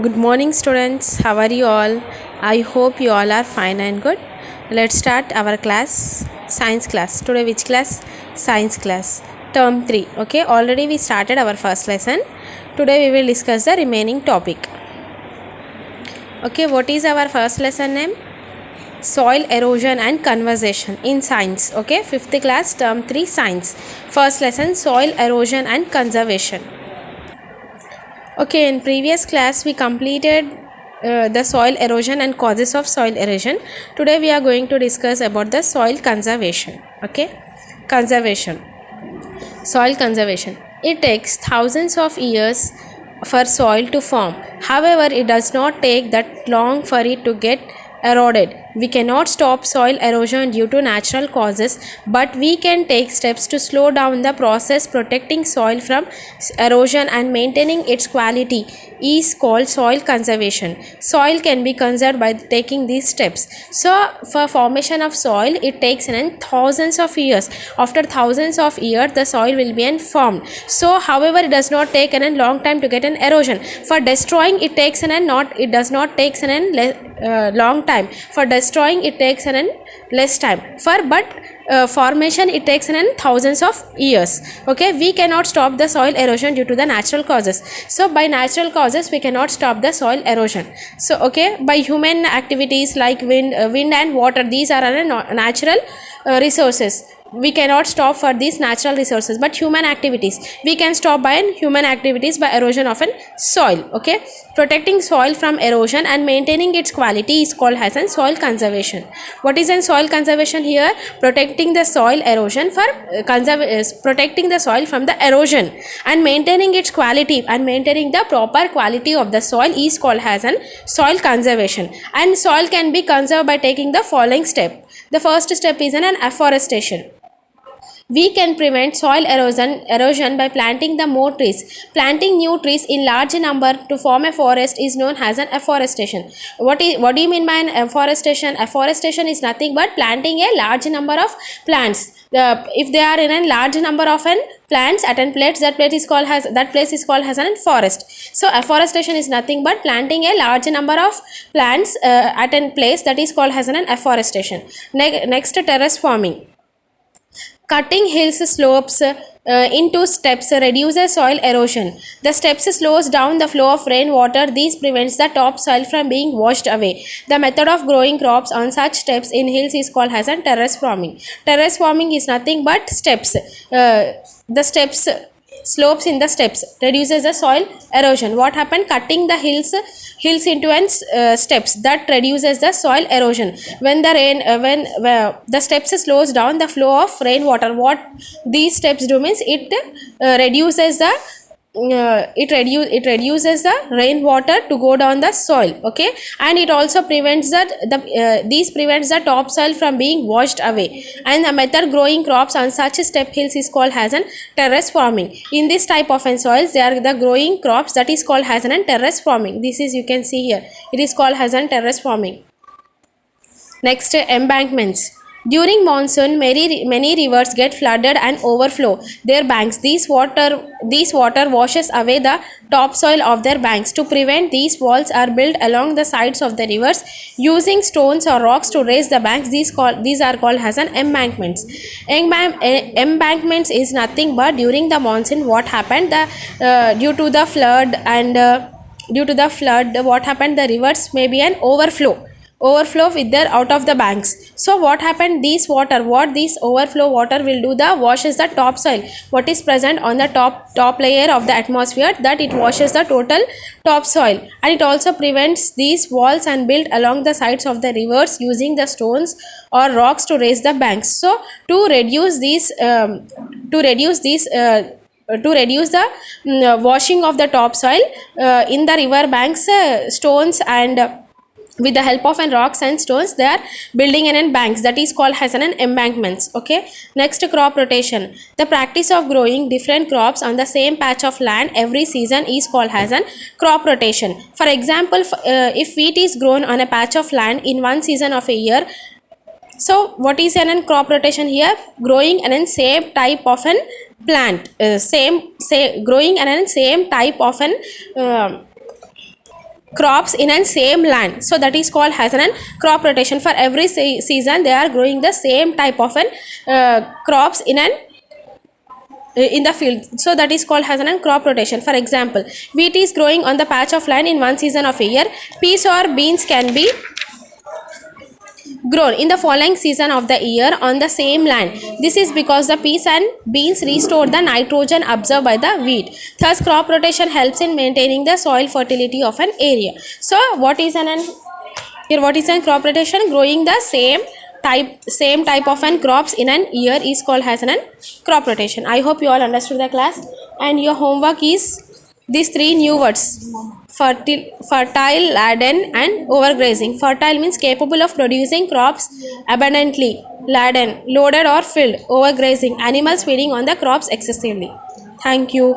Good morning, students. How are you all? I hope you all are fine and good. Let's start our class, science class. Today, which class? Science class, term 3. Okay, already we started our first lesson. Today, we will discuss the remaining topic. Okay, what is our first lesson name? Soil erosion and conservation in science. Okay, 5th class, term 3, science. First lesson, soil erosion and conservation. Okay, in previous class we completed the soil erosion and causes of soil erosion. Today we are going to discuss about the soil conservation. Okay, conservation. Soil conservation. It takes thousands of years for soil to form. However, it does not take that long for it to get eroded. We cannot stop soil erosion due to natural causes, but we can take steps to slow down the process. Protecting soil from erosion and maintaining its quality is called soil conservation. Soil can be conserved by taking these steps. So, for formation of soil, it takes thousands of years. After thousands of years, the soil will be formed. So, however, it does not take a long time to get an erosion. For destroying, it takes it does not take long time. For destroying, it takes less time. Formation, it takes thousands of years. Okay, we cannot stop the soil erosion due to the natural causes. So by natural causes we cannot stop the soil erosion. So okay, by human activities like wind and water, these are natural resources. We cannot stop for these natural resources, but human activities we can stop by human activities by erosion of soil. Okay, protecting soil from erosion and maintaining its quality is called as soil conservation. What is soil conservation here? Protecting the soil erosion for protecting the soil from the erosion and maintaining its quality and maintaining the proper quality of the soil is called as soil conservation. And soil can be conserved by taking the following step. The first step is an afforestation. We can prevent soil erosion by planting the more trees. Planting new trees in large number to form a forest is known as an afforestation. What do you mean by an afforestation? Afforestation is nothing but planting a large number of plants. If they are in a large number of plants at a place, that place is called as a forest. So afforestation is nothing but planting a large number of plants at a place, that is called as an afforestation. Next, terrace farming. Cutting hills slopes into steps reduces soil erosion. The steps slows down the flow of rainwater. This prevents the topsoil from being washed away. The method of growing crops on such steps in hills is called as terrace farming. Terrace farming is nothing but steps. The steps slopes in the steps reduces the soil erosion. What happened? Cutting the hills into steps, that reduces the soil erosion. When the the steps slows down the flow of rainwater, what these steps do means it reduces the reduces the rainwater to go down the soil. Okay, and it also prevents these prevents the topsoil from being washed away. And the method growing crops on such step hills is called as terrace farming. In this type of soils, they are the growing crops, that is called as terrace farming. This is, you can see here, it is called as terrace farming. Next, embankments. During monsoon, many rivers get flooded and overflow their banks. This water washes away the topsoil of their banks. To prevent, these walls are built along the sides of the rivers using stones or rocks to raise the banks. These are called as embankments. Embankments is nothing but during the monsoon, what happened? Due to the flood, what happened? The rivers may be an overflow with their out of the banks. So what happened? This overflow water will do the washes the topsoil, what is present on the top layer of the atmosphere, that it washes the total topsoil. And it also prevents these walls and built along the sides of the rivers using the stones or rocks to raise the banks. So to reduce the washing of the topsoil in the river banks, stones and with the help of rocks and stones, they are building banks, that is called as embankments. Okay, next, crop rotation. The practice of growing different crops on the same patch of land every season is called as crop rotation. For example, if wheat is grown on a patch of land in one season of a year, so what is crop rotation here? Growing same type of plant, growing same type of crops in an same land, so that is called as an crop rotation. For every season they are growing the same type of an crops in the field, so that is called as an crop rotation. For example, wheat is growing on the patch of land in one season of a year. Peas or beans can be grown in the following season of the year on the same land. This is because the peas and beans restore the nitrogen absorbed by the wheat. Thus, crop rotation helps in maintaining the soil fertility of an area. So, what is an crop rotation? Growing the same type of an crops in an year is called as an crop rotation. I hope you all understood the class, and your homework is these three new words: fertile, laden, and overgrazing. Fertile means capable of producing crops abundantly. Laden, loaded or filled. Overgrazing, animals feeding on the crops excessively. Thank you.